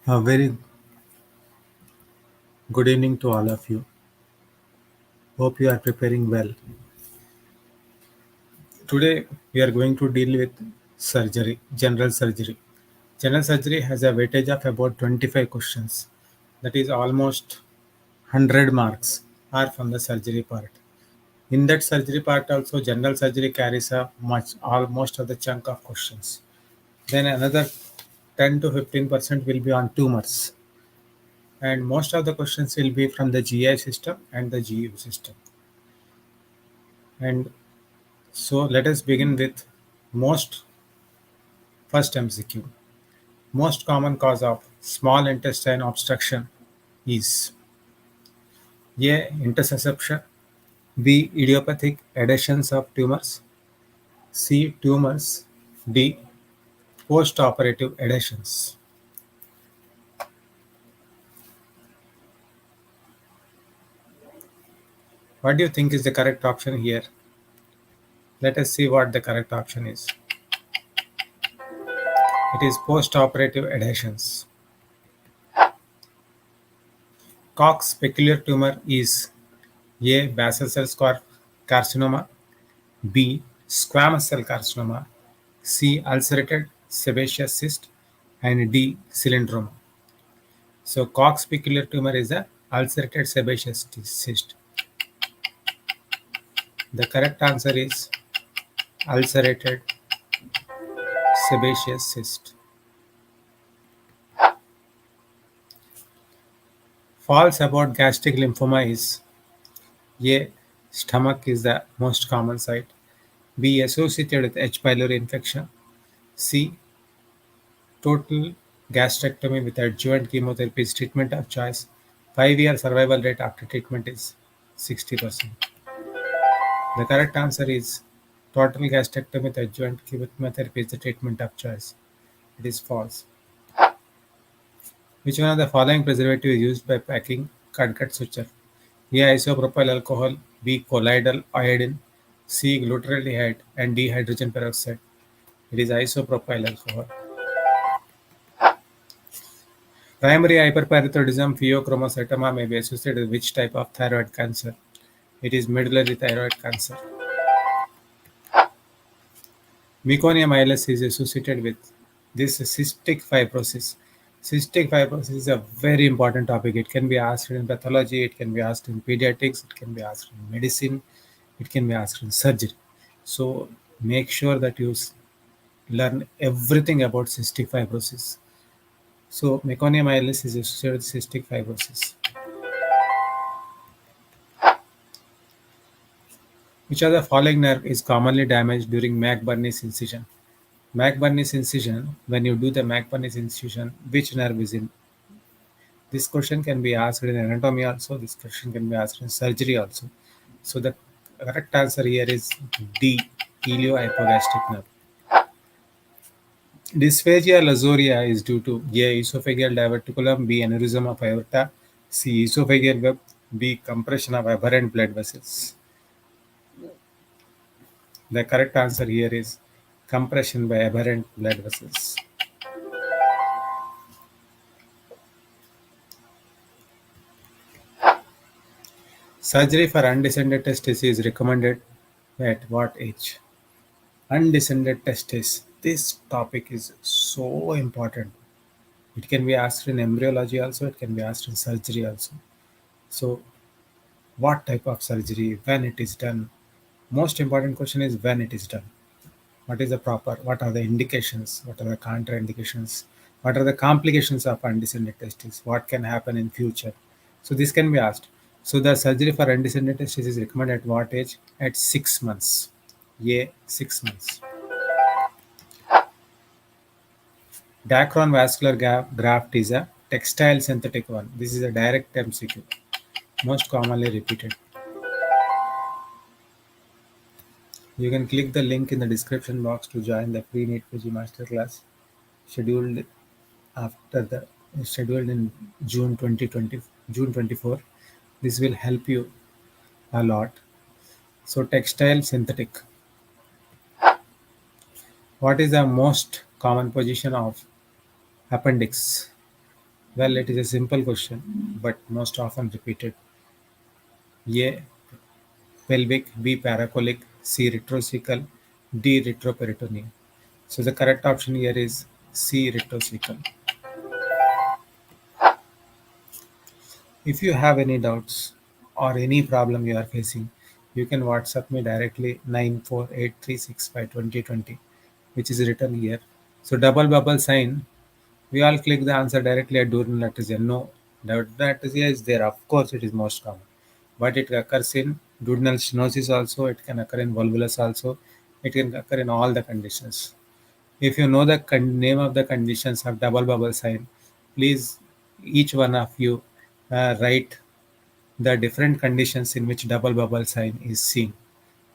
A very good evening to all of you. Hope you are preparing well. Today we are going to deal with surgery, general surgery. General surgery has a weightage of about 25 questions. That is almost 100 marks are from the surgery part. In that surgery part also general surgery carries a much almost of the chunk of questions. Then another 10 to 15% will be on tumors, and most of the questions will be from the GI system and the GU system. And so let us begin with most first MCQ. Most common cause of small intestine obstruction is A. Intussusception, B. Idiopathic adhesions of tumors, C. Tumors, D. Post-operative adhesions. What do you think is the correct option here? Let us see what the correct option is. It is post-operative adhesions. Cox's peculiar tumor is A. Basal cell carcinoma, B. Squamous cell carcinoma, C. Ulcerated sebaceous cyst, and D. Cylindroma. So Cox's peculiar tumor is a ulcerated sebaceous cyst. The correct answer is ulcerated sebaceous cyst. False about gastric lymphoma is A. Stomach is the most common site, B. Associated with H. pylori infection, C. Total gastrectomy with adjuvant chemotherapy is treatment of choice. 5-year survival rate after treatment is 60%. The correct answer is total gastrectomy with adjuvant chemotherapy is the treatment of choice. It is false. Which one of the following preservative is used by packing cadcut suture? A. Isopropyl alcohol, B. Colloidal iodine, C. Glutaraldehyde, and D. Hydrogen peroxide. It is isopropyl alcohol. Primary hyperparathyroidism pheochromocytoma may be associated with which type of thyroid cancer? It is medullary thyroid cancer. Meconium milis is associated with this cystic fibrosis. Cystic fibrosis is a very important topic. It can be asked in pathology, it can be asked in pediatrics, it can be asked in medicine, it can be asked in surgery. So make sure that you learn everything about cystic fibrosis. So meconium milis is associated with cystic fibrosis. Which of the following nerve is commonly damaged during McBurney's incision? McBurney's incision, when you do the McBurney's incision, which nerve is in? This question can be asked in anatomy also, this question can be asked in surgery also. So the correct answer here is D, iliohypogastric nerve. Dysphagia lausoria is due to A. Esophageal diverticulum, B. Aneurysm of aorta, C. Esophageal web, B. Compression of aberrant blood vessels. The correct answer here is compression by aberrant blood vessels. Surgery for undescended testes is recommended at what age? Undescended testes. This topic is so important. It can be asked in embryology also, it can be asked in surgery also. So, what type of surgery, when it is done? Most important question is when it is done. What is the proper, what are the indications, what are the contraindications, what are the complications of undescended testes, what can happen in future? So this can be asked. So the surgery for undescended testes is recommended at what age? At 6 months. Yeah, 6 months. Dacron vascular graft is a textile synthetic one. This is a direct MCQ, most commonly repeated. You can click the link in the description box to join the free Neetpg Masterclass scheduled after the scheduled in June 2020, June 24. This will help you a lot. So textile synthetic. What is the most common position of appendix? Well, it is a simple question, but most often repeated. A. Pelvic, B. Paracolic, C. Retrocecal, D. Retroperitoneal. So the correct option here is C. Retrocecal. If you have any doubts or any problem you are facing, you can WhatsApp me directly 94836522020, which is written here. So double bubble sign, we all click the answer directly at duodenal atresia. No, duodenal atresia is there. Of course, it is most common, but it occurs in duodenal stenosis also. It can occur in volvulus also. It can occur in all the conditions. If you know the name of the conditions of double bubble sign, please each one of you write the different conditions in which double bubble sign is seen,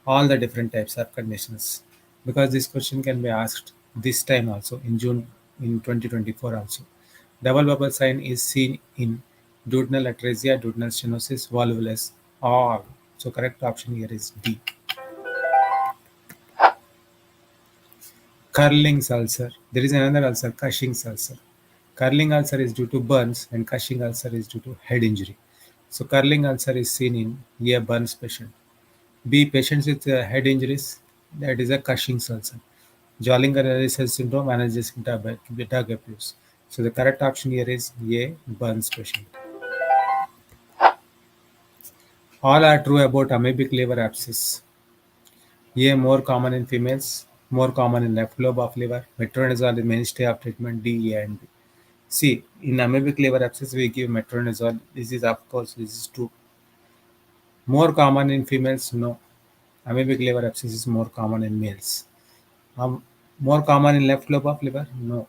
all the different types of conditions, because this question can be asked this time also in June in 2024 also. Double bubble sign is seen in duodenal atresia, duodenal stenosis, volvulus, all. So correct option here is D. Curling's ulcer. There is another ulcer, Cushing's ulcer. Curling ulcer is due to burns and Cushing ulcer is due to head injury. So curling ulcer is seen in a burns patient. B. Patients with head injuries, that is a Cushing's ulcer. Jollinger-Ellison syndrome, analgesic drug abuse. So the correct option here is A. Burns patient. All are true about amoebic liver abscess. A. More common in females, more common in left lobe of liver. Metronidazole is mainstay of treatment. D, A, and B. See, in amoebic liver abscess, we give metronidazole. This is, of course, this is true. More common in females? No. Amoebic liver abscess is more common in males. More common in left lobe of liver? No.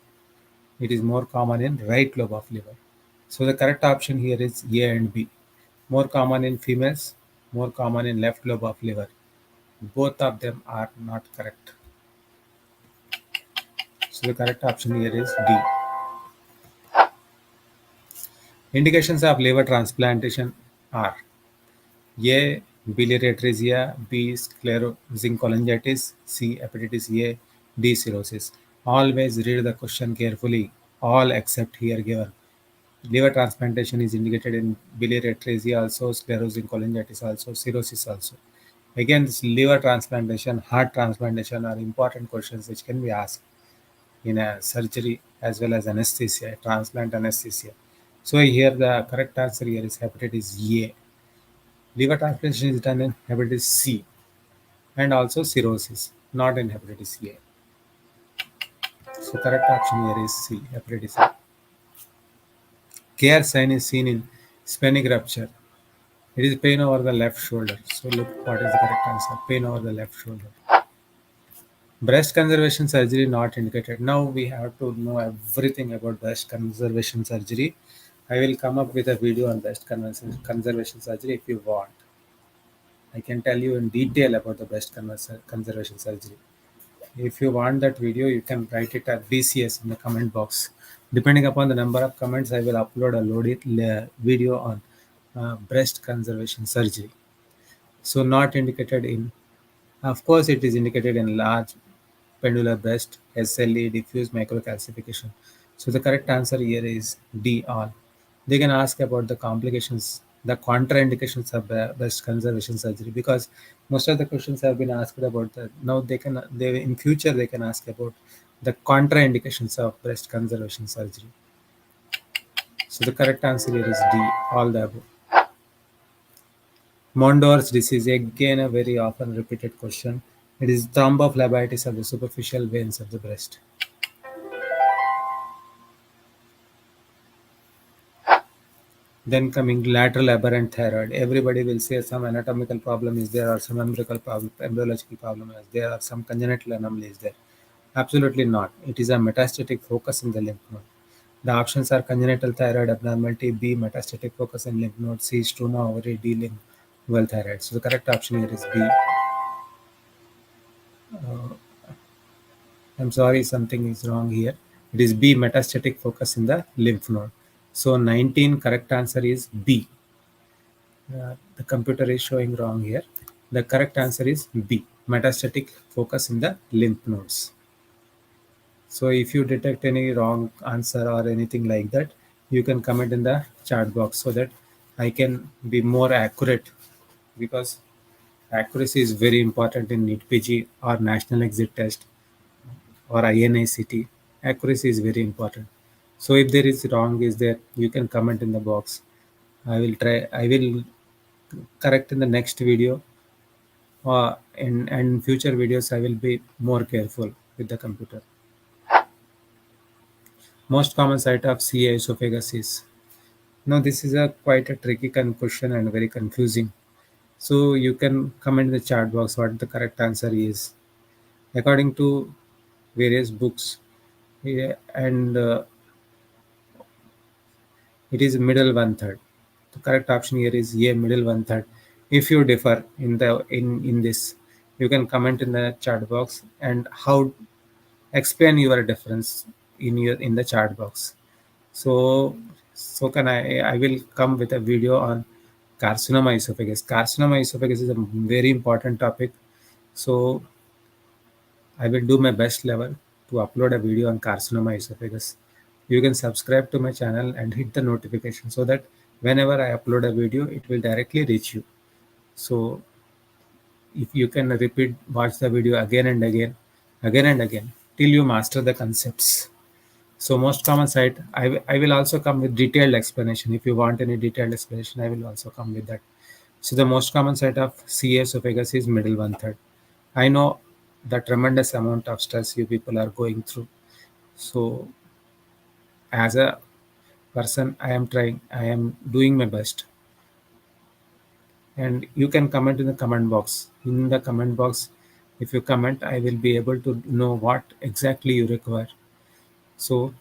It is more common in right lobe of liver. So the correct option here is A and B. More common in females, more common in left lobe of liver. Both of them are not correct. So the correct option here is D. Indications of liver transplantation are A. Biliary atresia, B. Sclerosing cholangitis, C. Hepatitis A, D. Cirrhosis. Always read the question carefully. All except here given. Liver transplantation is indicated in biliary atresia also, sclerosing cholangitis also, cirrhosis also. Again, this liver transplantation, heart transplantation are important questions which can be asked in a surgery as well as anesthesia, transplant anesthesia. So here the correct answer here is hepatitis A. Liver transplantation is done in hepatitis C and also cirrhosis, not in hepatitis A. So correct option here is C, hepatitis A. Care sign is seen in splenic rupture. It is pain over the left shoulder. So look what is the correct answer. Pain over the left shoulder. Breast conservation surgery not indicated. Now we have to know everything about breast conservation surgery. I will come up with a video on breast conservation surgery if you want. I can tell you in detail about the breast conservation surgery. If you want that video, you can write it at BCS in the comment box. Depending upon the number of comments, I will upload a loaded video on breast conservation surgery. So not indicated in, of course, it is indicated in large pendular breast, SLE, diffuse microcalcification. So the correct answer here is D, all. They can ask about the complications, the contraindications of breast conservation surgery, because most of the questions have been asked about that. Now they in future they can ask about the contraindications of breast conservation surgery. So the correct answer here is D, all the above. Mondor's disease, again a very often repeated question. It is thrombophlebitis of the superficial veins of the breast. Then coming lateral aberrant thyroid. Everybody will say some anatomical problem is there or some empirical problem, embryological problem is there or some congenital anomaly is there. Absolutely not. It is a metastatic focus in the lymph node. The options are congenital thyroid abnormality, B metastatic focus in lymph node, C struma ovary, D lingual thyroid. So the correct option here is B. I'm sorry, something is wrong here. It is B metastatic focus in the lymph node. So 19 correct answer is B. The computer is showing wrong here. The correct answer is B, metastatic focus in the lymph nodes. So if you detect any wrong answer or anything like that, you can comment in the chat box so that I can be more accurate, because accuracy is very important in NEET-PG or National Exit Test or INICT. Accuracy is very important. So if there is wrong is there, you can comment in the box. I will try. I will correct in the next video, and future videos. I will be more careful with the computer. Most common site of CA esophagus is. Now this is a quite a tricky question and very confusing. So you can comment in the chat box what the correct answer is. According to various books, yeah, and it is middle one third. The correct option here is A, middle one third. If you differ in this, you can comment in the chat box and how explain your difference in the chat box. So can I will come with a video on carcinoma esophagus. Carcinoma esophagus is a very important topic. So I will do my best level to upload a video on carcinoma esophagus. You can subscribe to my channel and hit the notification so that whenever I upload a video, it will directly reach you. So if you can repeat, watch the video again and again, till you master the concepts. So most common site, I will also come with detailed explanation. If you want any detailed explanation, I will also come with that. So the most common site of CA esophagus is middle one third. I know the tremendous amount of stress you people are going through. So as a person, I am doing my best. And you can comment in the comment box. In the comment box, if you comment, I will be able to know what exactly you require. So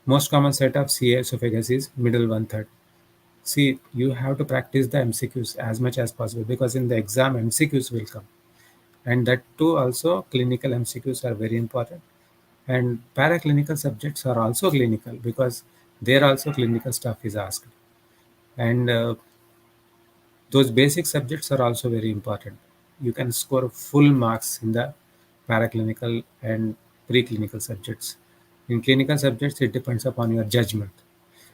most common set of CA esophagus is middle one third. See, you have to practice the MCQs as much as possible, because in the exam MCQs will come, and that too also clinical MCQs are very important, and paraclinical subjects are also clinical, because there also clinical stuff is asked, and those basic subjects are also very important. You can score full marks in the paraclinical and preclinical subjects. In clinical subjects, it depends upon your judgment.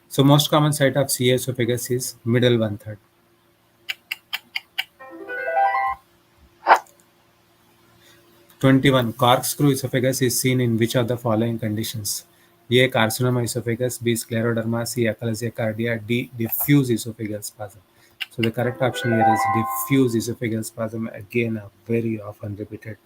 So most common site of CA esophagus is middle one third. 21. Corkscrew esophagus is seen in which of the following conditions? A. Carcinoma esophagus. B. Scleroderma. C. Achalasia cardia. D. Diffuse esophageal spasm. So the correct option here is diffuse esophageal spasm. Again, a very often repeated,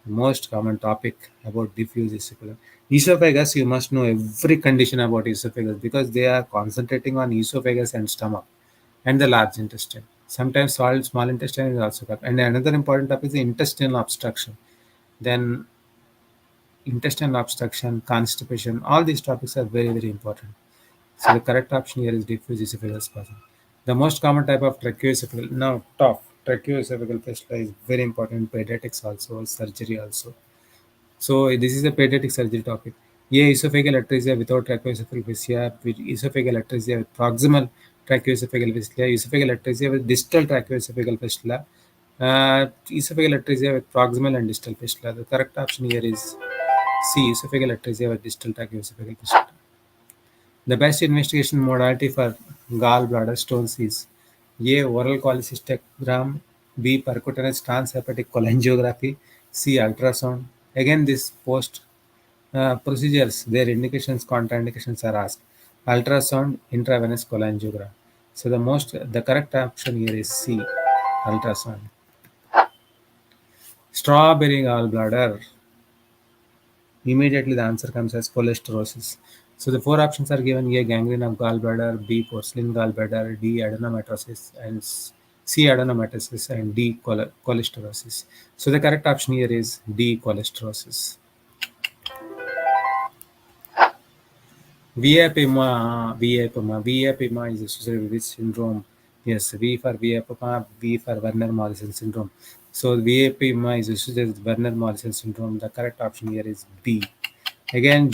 most common topic about diffuse esophageal. Esophagus, you must know every condition about esophagus, because they are concentrating on esophagus and stomach and the large intestine. Sometimes small intestine is also covered. And another important topic is the intestinal obstruction. Then intestinal obstruction, constipation, all these topics are very, very important. So the correct option here is diffuse esophageal spasm. The most common type of tracheoesophageal, now top, tracheoesophageal fistula is very important in pediatrics also, surgery also. So this is a pediatric surgery topic. A. Esophageal atresia without tracheoesophageal fistula, with esophageal atresia with proximal tracheoesophageal fistula, esophageal atresia with distal tracheoesophageal fistula, esophageal atresia with proximal and distal fistula. The correct option here is C. Esophageal atresia with distal tracheoesophageal fistula. The best investigation modality for gallbladder stones is A. Oral cholecystogram, B. Percutaneous transhepatic cholangiography, C. Ultrasound. Again, this post procedures, their indications, contraindications are asked. Ultrasound, intravenous cholangiogram. So the correct option here is C. Ultrasound. Strawberry gallbladder. Immediately the answer comes as cholesterosis. So the four options are given: A. Gangrene of gallbladder, B. Porcelain gallbladder, D. Adenomatosis, and C. Adenomatosis, and D. Cholesterosis. So the correct option here is D. Cholesterosis. VAPMA is associated with which syndrome? Yes, V for VAPMA, V for Werner-Morrison syndrome. So VAPMA is associated with Werner-Morrison syndrome. The correct option here is B. Again,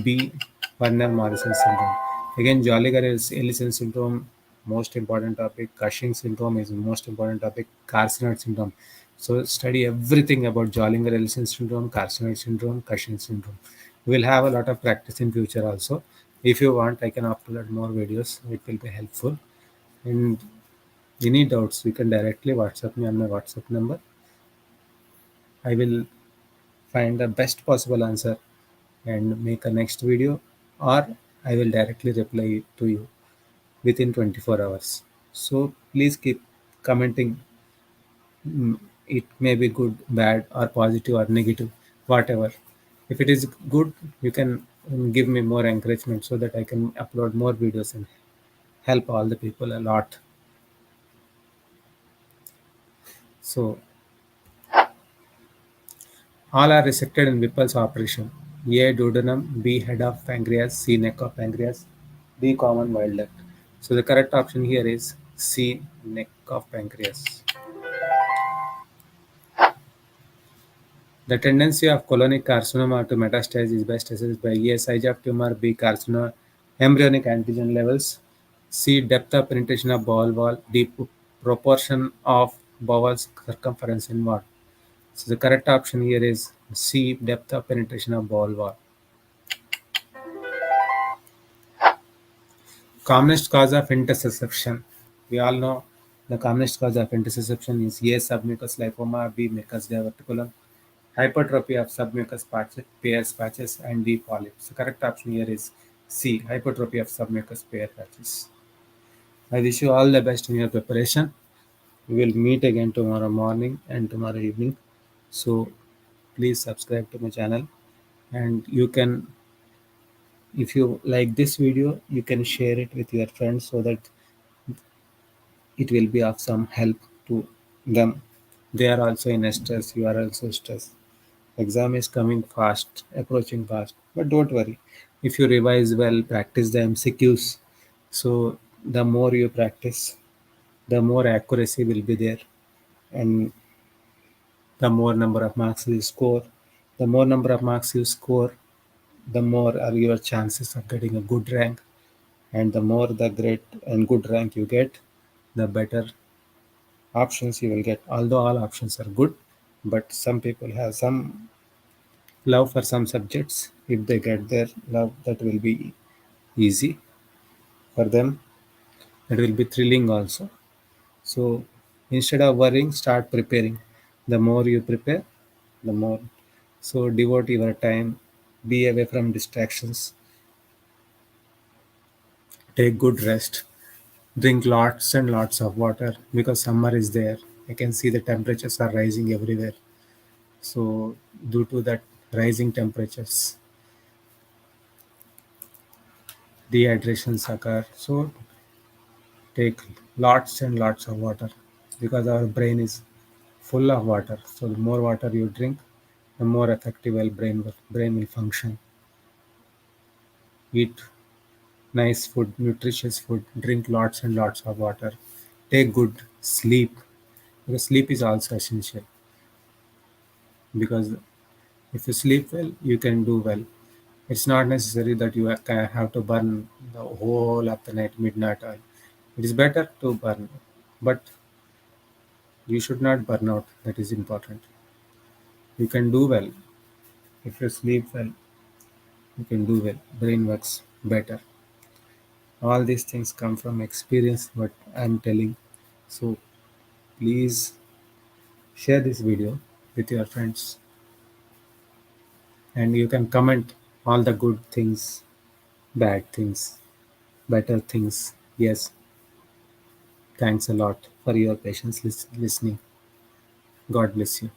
B. Werner-Morrison syndrome. Again, Jolliger-Ellison syndrome, most important topic. Cushing syndrome is most important topic. Carcinoid syndrome. So study everything about Jollinger-Ellison syndrome, carcinoid syndrome, Cushing syndrome. We will have a lot of practice in future also. If you want, I can upload more videos. It will be helpful. And any doubts, you can directly WhatsApp me on my WhatsApp number. I will find the best possible answer and make a next video, or I will directly reply to you within 24 hours. So please keep commenting. It may be good, bad, or positive or negative, whatever. If it is good, you can give me more encouragement so that I can upload more videos and help all the people a lot. So all are resected in Whipple's operation. A. Duodenum, B. Head of pancreas, C. Neck of pancreas, D. Common bile duct. So the correct option here is C. Neck of pancreas. The tendency of colonic carcinoma to metastasize is best assessed by A. Size of tumor, B. Carcinoma, embryonic antigen levels, C. Depth of penetration of bowel wall, D. Proportion of bowel circumference inward. So the correct option here is C. Depth of penetration of bowel wall. Commonest cause of intussusception. We all know the commonest cause of intussusception is A. Submucous lipoma, B. Mucus diverticulum, hypertrophy of submucous patches, Peyer's patches, and D. polyps. The correct option here is C. Hypertrophy of submucous Peyer's patches. I wish you all the best in your preparation. We will meet again tomorrow morning and tomorrow evening. So please subscribe to my channel, and you can, if you like this video, you can share it with your friends so that it will be of some help to them. They are also in stress, you are also stressed. Exam is coming fast, approaching fast, but don't worry. If you revise well, practice the MCQs, so the more you practice, the more accuracy will be there, and the more number of marks you score. The more number of marks you score, the more are your chances of getting a good rank, and the more the great and good rank you get, the better options you will get. Although all options are good, but some people have some love for some subjects. If they get their love, that will be easy for them. That will be thrilling also. So instead of worrying, start preparing. The more you prepare, the more. So devote your time, be away from distractions, take good rest, drink lots and lots of water because summer is there. I can see the temperatures are rising everywhere. So due to that rising temperatures, dehydrations occur. So take lots and lots of water because our brain is full of water. So the more water you drink, the more effective our brain will function. Eat nice food, nutritious food, drink lots and lots of water, take good sleep because sleep is also essential. Because if you sleep well, you can do well. It's not necessary that you have to burn the whole of the night, midnight oil. It is better to burn, but you should not burn out. That is important. You can do well. If you sleep well, you can do well. Brain works better. All these things come from experience, what I'm telling. So please share this video with your friends, and you can comment all the good things, bad things, better things. Yes, thanks a lot for your patience listening. God bless you.